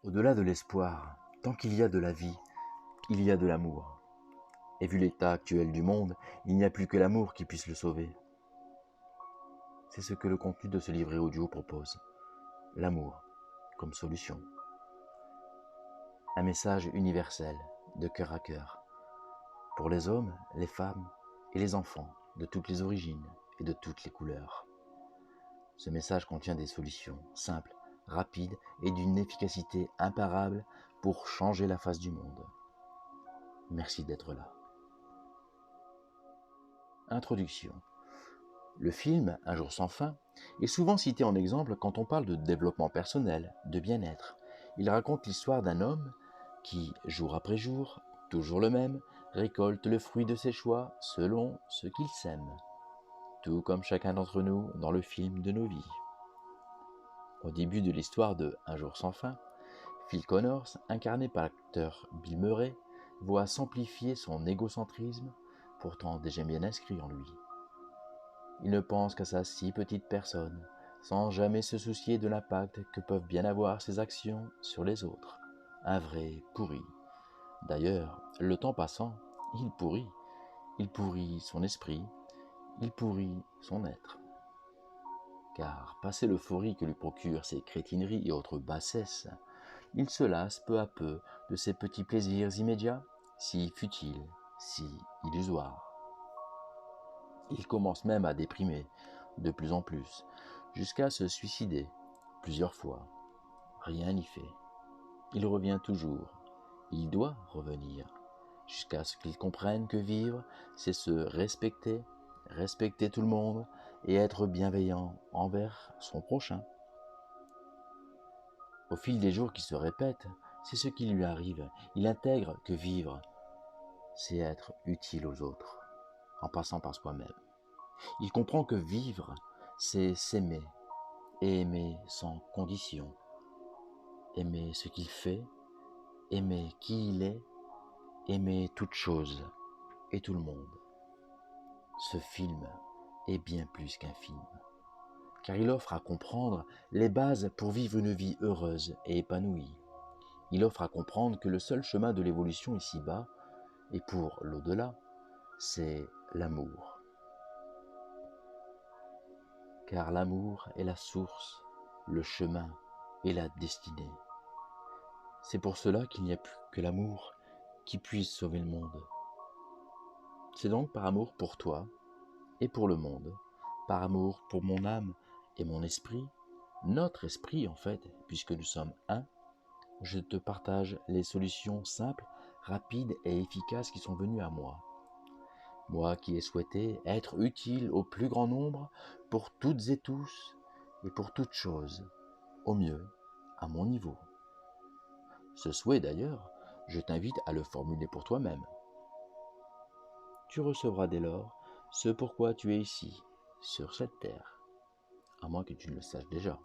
Au-delà de l'espoir, tant qu'il y a de la vie, il y a de l'amour. Et vu l'état actuel du monde, il n'y a plus que l'amour qui puisse le sauver. C'est ce que le contenu de ce livret audio propose. L'amour comme solution. Un message universel, de cœur à cœur, pour les hommes, les femmes et les enfants de toutes les origines et de toutes les couleurs. Ce message contient des solutions simples, rapides et d'une efficacité imparable pour changer la face du monde. Merci d'être là. Introduction. Le film Un jour sans fin est souvent cité en exemple quand on parle de développement personnel, de bien-être. Il raconte l'histoire d'un homme qui, jour après jour, toujours le même, récolte le fruit de ses choix selon ce qu'il sème. Tout comme chacun d'entre nous dans le film de nos vies. Au début de l'histoire de Un jour sans fin, Phil Connors, incarné par l'acteur Bill Murray, voit s'amplifier son égocentrisme, pourtant déjà bien inscrit en lui. Il ne pense qu'à sa si petite personne, sans jamais se soucier de l'impact que peuvent bien avoir ses actions sur les autres. Un vrai pourri. D'ailleurs, le temps passant, il pourrit. Il pourrit son esprit, il pourrit son être. Car, passé l'euphorie que lui procurent ces crétineries et autres bassesses, il se lasse peu à peu de ces petits plaisirs immédiats, si futiles, si illusoires. Il commence même à déprimer, de plus en plus, jusqu'à se suicider, plusieurs fois. Rien n'y fait. Il revient toujours. Il doit revenir, jusqu'à ce qu'il comprenne que vivre, c'est se respecter, respecter tout le monde et être bienveillant envers son prochain. Au fil des jours qui se répètent, c'est ce qui lui arrive. Il intègre que vivre, c'est être utile aux autres, en passant par soi-même. Il comprend que vivre, c'est s'aimer, et aimer sans condition. Aimer ce qu'il fait, aimer qui il est, aimer toute chose et tout le monde. Ce film est bien plus qu'un film, car il offre à comprendre les bases pour vivre une vie heureuse et épanouie. Il offre à comprendre que le seul chemin de l'évolution ici-bas, et pour l'au-delà, c'est l'amour. Car l'amour est la source, le chemin et la destinée. C'est pour cela qu'il n'y a plus que l'amour qui puisse sauver le monde. C'est donc par amour pour toi et pour le monde, par amour pour mon âme et mon esprit, notre esprit en fait, puisque nous sommes un, je te partage les solutions simples, rapides et efficaces qui sont venues à moi. Moi qui ai souhaité être utile au plus grand nombre pour toutes et tous et pour toutes choses, au mieux, à mon niveau. Ce souhait d'ailleurs, je t'invite à le formuler pour toi-même. Tu recevras dès lors ce pourquoi tu es ici, sur cette terre, à moins que tu ne le saches déjà.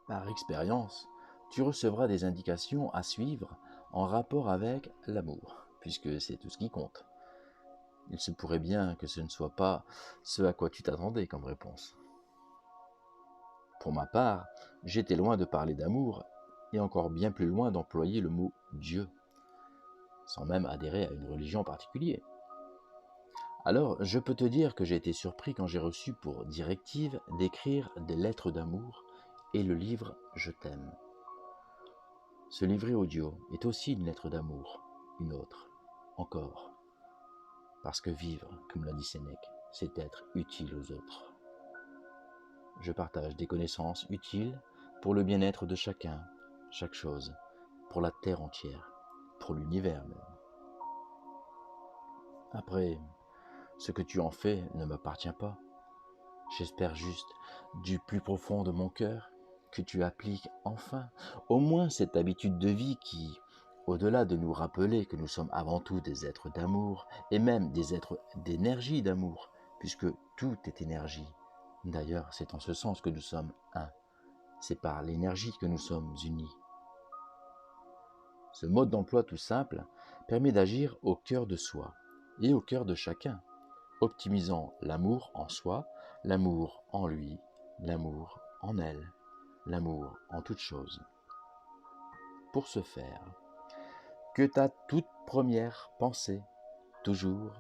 Par expérience, tu recevras des indications à suivre en rapport avec l'amour, puisque c'est tout ce qui compte. Il se pourrait bien que ce ne soit pas ce à quoi tu t'attendais comme réponse. Pour ma part, j'étais loin de parler d'amour et encore bien plus loin d'employer le mot Dieu, sans même adhérer à une religion particulière. Alors, je peux te dire que j'ai été surpris quand j'ai reçu pour directive d'écrire des lettres d'amour et le livre Je t'aime. Ce livret audio est aussi une lettre d'amour, une autre, encore. Parce que vivre, comme l'a dit Sénèque, c'est être utile aux autres. Je partage des connaissances utiles pour le bien-être de chacun, chaque chose, pour la terre entière, pour l'univers même. Après, ce que tu en fais ne m'appartient pas. J'espère juste, du plus profond de mon cœur, que tu appliques enfin au moins cette habitude de vie qui, au-delà de nous rappeler que nous sommes avant tout des êtres d'amour, et même des êtres d'énergie d'amour, puisque tout est énergie. D'ailleurs, c'est en ce sens que nous sommes un. C'est par l'énergie que nous sommes unis. Ce mode d'emploi tout simple permet d'agir au cœur de soi et au cœur de chacun, optimisant l'amour en soi, l'amour en lui, l'amour en elle, l'amour en toute chose. Pour ce faire, que ta toute première pensée, toujours,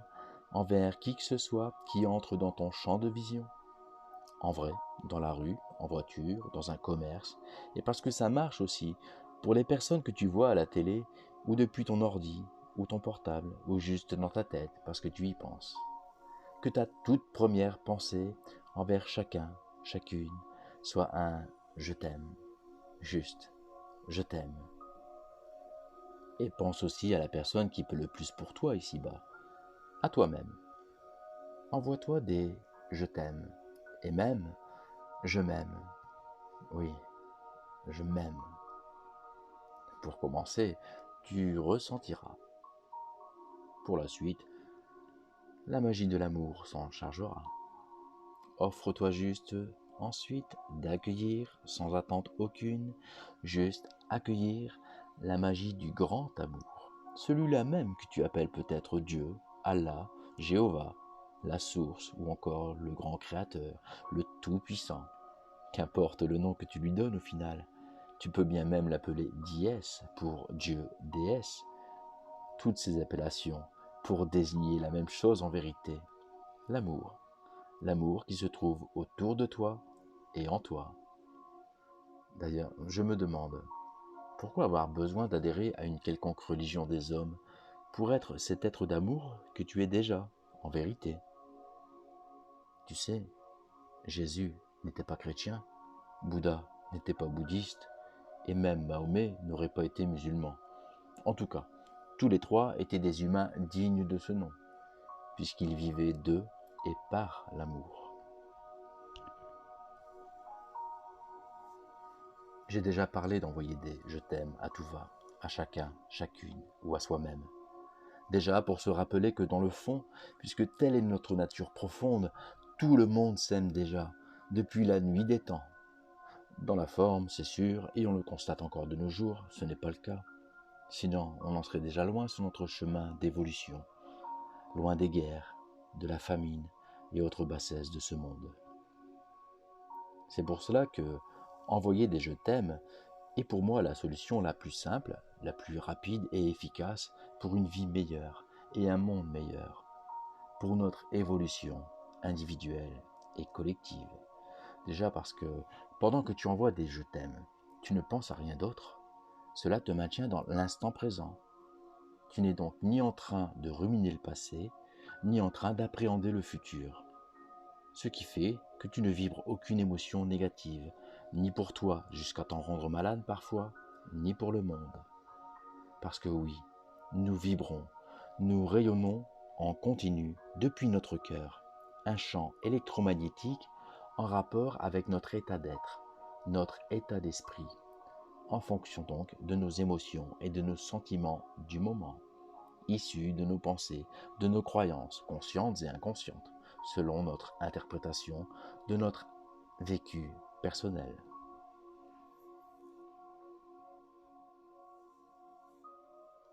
envers qui que ce soit qui entre dans ton champ de vision, en vrai, dans la rue, en voiture, dans un commerce, et parce que ça marche aussi pour les personnes que tu vois à la télé, ou depuis ton ordi, ou ton portable, ou juste dans ta tête, parce que tu y penses. Que ta toute première pensée envers chacun, chacune, soit un je t'aime, juste je t'aime. Et pense aussi à la personne qui peut le plus pour toi ici-bas, à toi-même. Envoie-toi des je t'aime, et même je m'aime. Oui, je m'aime. Pour commencer, tu ressentiras. Pour la suite, la magie de l'amour s'en chargera. Offre-toi juste ensuite d'accueillir, sans attente aucune, juste accueillir la magie du grand amour. Celui-là même que tu appelles peut-être Dieu, Allah, Jéhovah, la source ou encore le grand créateur, le tout-puissant. Qu'importe le nom que tu lui donnes au final. Tu peux bien même l'appeler Dies pour Dieu, déesse. Toutes ces appellations pour désigner la même chose en vérité, l'amour. L'amour qui se trouve autour de toi et en toi. D'ailleurs, je me demande, pourquoi avoir besoin d'adhérer à une quelconque religion des hommes pour être cet être d'amour que tu es déjà, en vérité? Tu sais, Jésus n'était pas chrétien, Bouddha n'était pas bouddhiste, et même Mahomet n'aurait pas été musulman. En tout cas, tous les trois étaient des humains dignes de ce nom, puisqu'ils vivaient de et par l'amour. J'ai déjà parlé d'envoyer des je t'aime à tout va, à chacun, chacune ou à soi-même. Déjà pour se rappeler que dans le fond, puisque telle est notre nature profonde, tout le monde s'aime déjà, depuis la nuit des temps. Dans la forme, c'est sûr, et on le constate encore de nos jours, ce n'est pas le cas. Sinon, on en serait déjà loin sur notre chemin d'évolution, loin des guerres, de la famine et autres bassesses de ce monde. C'est pour cela que envoyer des je t'aime est pour moi la solution la plus simple, la plus rapide et efficace pour une vie meilleure et un monde meilleur, pour notre évolution individuelle et collective. Déjà parce que pendant que tu envoies des je t'aime, tu ne penses à rien d'autre. Cela te maintient dans l'instant présent. Tu n'es donc ni en train de ruminer le passé, ni en train d'appréhender le futur. Ce qui fait que tu ne vibres aucune émotion négative, ni pour toi jusqu'à t'en rendre malade parfois, ni pour le monde. Parce que oui, nous vibrons, nous rayonnons en continu depuis notre cœur, un champ électromagnétique en rapport avec notre état d'être, notre état d'esprit, en fonction donc de nos émotions et de nos sentiments du moment, issus de nos pensées, de nos croyances conscientes et inconscientes, selon notre interprétation de notre vécu personnel.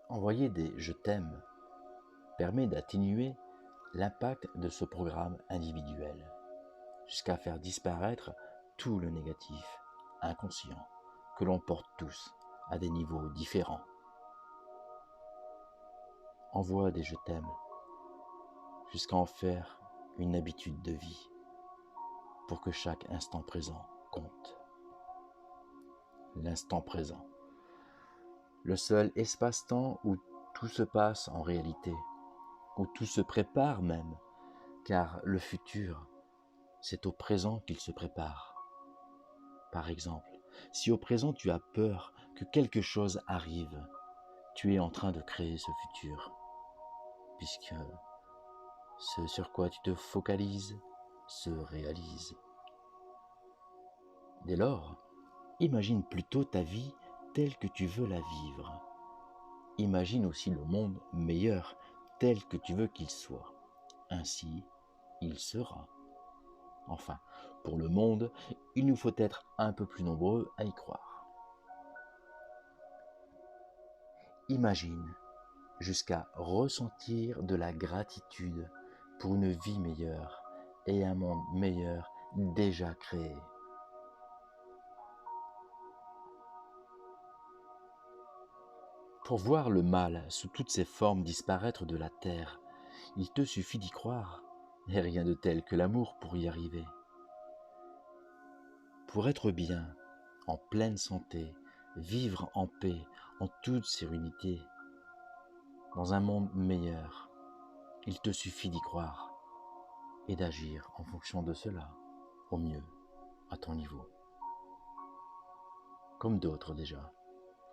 Envoyer des je t'aime permet d'atténuer l'impact de ce programme individuel, jusqu'à faire disparaître tout le négatif, inconscient, que l'on porte tous à des niveaux différents. Envoie des je t'aime jusqu'à en faire une habitude de vie pour que chaque instant présent compte. L'instant présent, le seul espace-temps où tout se passe en réalité, où tout se prépare même, car le futur, c'est au présent qu'il se prépare. Par exemple, si au présent tu as peur que quelque chose arrive, tu es en train de créer ce futur, puisque ce sur quoi tu te focalises se réalise. Dès lors, imagine plutôt ta vie telle que tu veux la vivre. Imagine aussi le monde meilleur tel que tu veux qu'il soit. Ainsi, il sera. Enfin, pour le monde, il nous faut être un peu plus nombreux à y croire. Imagine jusqu'à ressentir de la gratitude pour une vie meilleure et un monde meilleur déjà créé. Pour voir le mal sous toutes ses formes disparaître de la terre, il te suffit d'y croire, et rien de tel que l'amour pour y arriver. Pour être bien, en pleine santé, vivre en paix, en toute sérénité, dans un monde meilleur, il te suffit d'y croire et d'agir en fonction de cela, au mieux, à ton niveau. Comme d'autres déjà,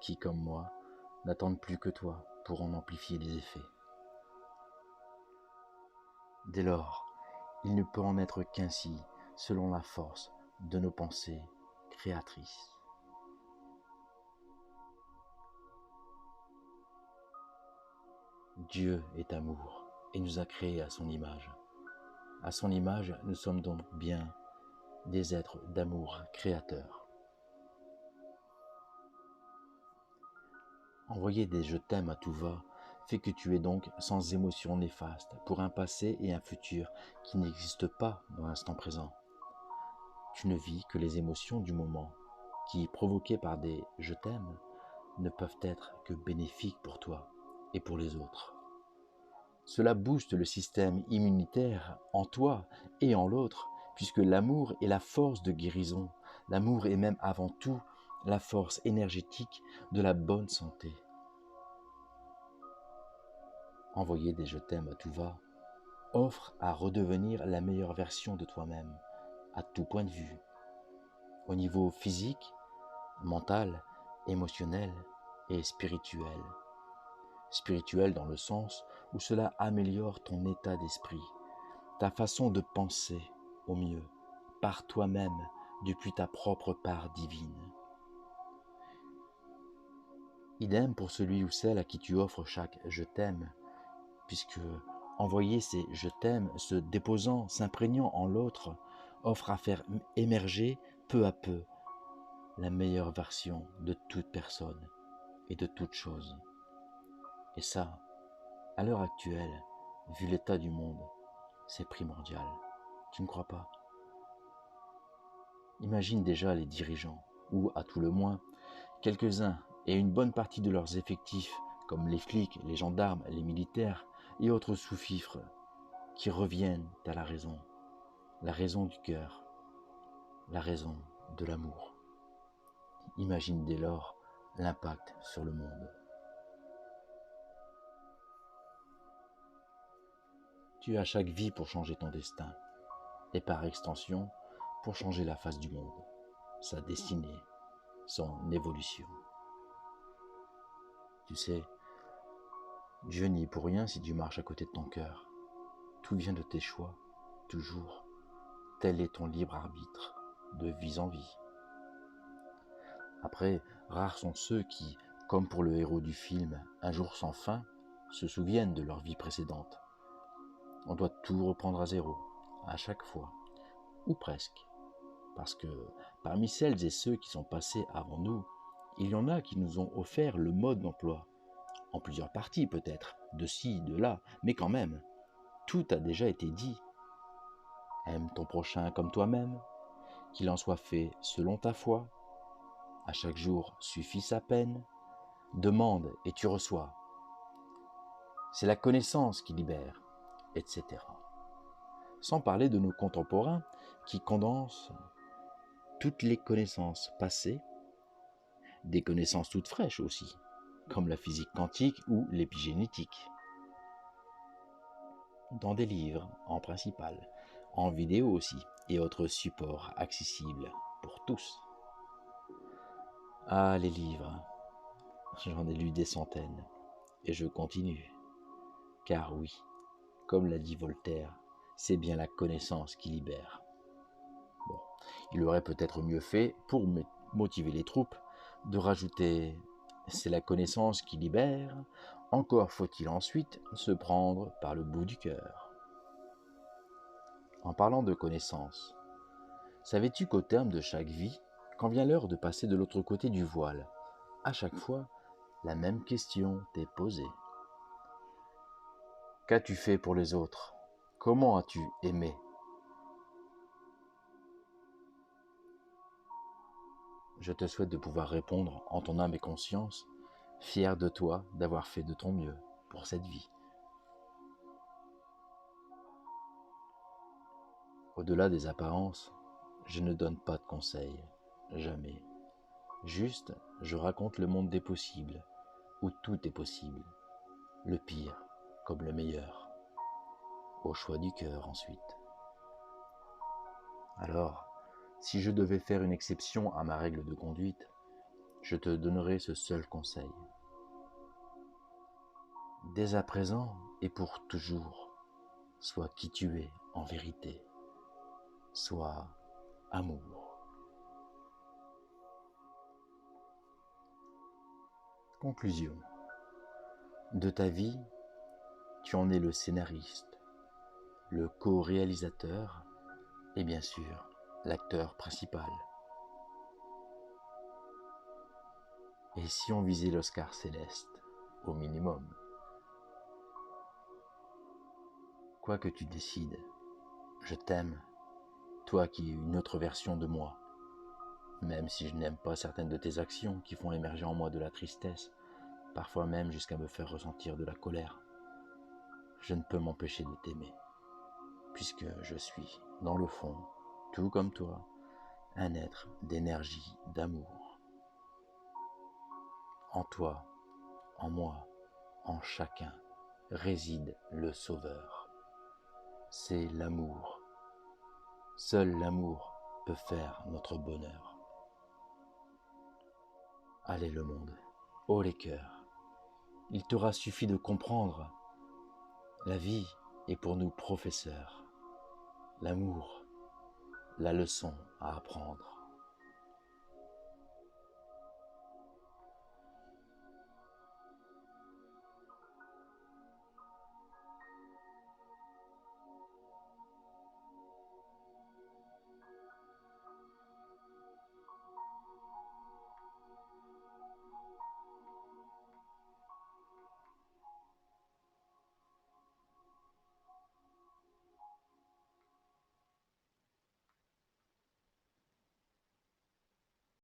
qui, comme moi, n'attendent plus que toi pour en amplifier les effets. Dès lors, il ne peut en être qu'ainsi selon la force de nos pensées créatrices. Dieu est amour et nous a créés à son image. À son image, nous sommes donc bien des êtres d'amour créateurs. Envoyer des je t'aime à tout va fait que tu es donc sans émotion néfaste pour un passé et un futur qui n'existent pas dans l'instant présent. Tu ne vis que les émotions du moment qui, provoquées par des je t'aime, ne peuvent être que bénéfiques pour toi et pour les autres. Cela booste le système immunitaire en toi et en l'autre, puisque l'amour est la force de guérison. L'amour est même avant tout la force énergétique de la bonne santé. Envoyer des je t'aime à tout va offre à redevenir la meilleure version de toi-même, à tout point de vue, au niveau physique, mental, émotionnel et spirituel. Spirituel dans le sens où cela améliore ton état d'esprit, ta façon de penser au mieux, par toi-même, depuis ta propre part divine. Idem pour celui ou celle à qui tu offres chaque « je t'aime », puisque envoyer ces « je t'aime » se déposant, s'imprégnant en l'autre, offre à faire émerger peu à peu la meilleure version de toute personne et de toute chose. Et ça, à l'heure actuelle, vu l'état du monde, c'est primordial. Tu ne crois pas? Imagine déjà les dirigeants, ou à tout le moins, quelques-uns et une bonne partie de leurs effectifs, comme les flics, les gendarmes, les militaires et autres sous-fifres, qui reviennent à la raison du cœur, la raison de l'amour. Imagine dès lors l'impact sur le monde. Tu as chaque vie pour changer ton destin, et par extension, pour changer la face du monde, sa destinée, son évolution. Tu sais, Dieu n'y est pour rien si tu marches à côté de ton cœur. Tout vient de tes choix, toujours. Tel est ton libre arbitre, de vie en vie. Après, rares sont ceux qui, comme pour le héros du film Un jour sans fin, se souviennent de leur vie précédente. On doit tout reprendre à zéro, à chaque fois, ou presque. Parce que parmi celles et ceux qui sont passés avant nous, il y en a qui nous ont offert le mode d'emploi, en plusieurs parties peut-être, de ci, de là, mais quand même, tout a déjà été dit. Aime ton prochain comme toi-même, qu'il en soit fait selon ta foi. À chaque jour suffit sa peine. Demande et tu reçois. C'est la connaissance qui libère, etc. Sans parler de nos contemporains qui condensent toutes les connaissances passées, des connaissances toutes fraîches aussi, comme la physique quantique ou l'épigénétique, dans des livres en principal, en vidéo aussi, et autres supports accessibles pour tous. Ah, les livres, j'en ai lu des centaines, et je continue. Car oui, comme l'a dit Voltaire, c'est bien la connaissance qui libère. Bon, il aurait peut-être mieux fait, pour motiver les troupes, de rajouter « c'est la connaissance qui libère », encore faut-il ensuite se prendre par le bout du cœur. En parlant de connaissance, savais-tu qu'au terme de chaque vie, quand vient l'heure de passer de l'autre côté du voile, à chaque fois, la même question t'est posée. Qu'as-tu fait pour les autres? Comment as-tu aimé? Je te souhaite de pouvoir répondre en ton âme et conscience fier de toi d'avoir fait de ton mieux pour cette vie. Au-delà des apparences, je ne donne pas de conseils, jamais. Juste, je raconte le monde des possibles, où tout est possible, le pire comme le meilleur, au choix du cœur ensuite. Alors, si je devais faire une exception à ma règle de conduite, je te donnerai ce seul conseil. Dès à présent et pour toujours, sois qui tu es en vérité, sois amour. Conclusion. De ta vie, tu en es le scénariste, le co-réalisateur et bien sûr l'acteur principal. Et si on visait l'Oscar céleste, au minimum? Quoi que tu décides, je t'aime, toi qui es une autre version de moi. Même si je n'aime pas certaines de tes actions qui font émerger en moi de la tristesse, parfois même jusqu'à me faire ressentir de la colère, je ne peux m'empêcher de t'aimer, puisque je suis, dans le fond, tout comme toi, un être d'énergie, d'amour. En toi, en moi, en chacun, réside le Sauveur. C'est l'amour. Seul l'amour peut faire notre bonheur. Allez le monde, haut les cœurs, il t'aura suffi de comprendre. La vie est pour nous professeurs. L'amour, la leçon à apprendre.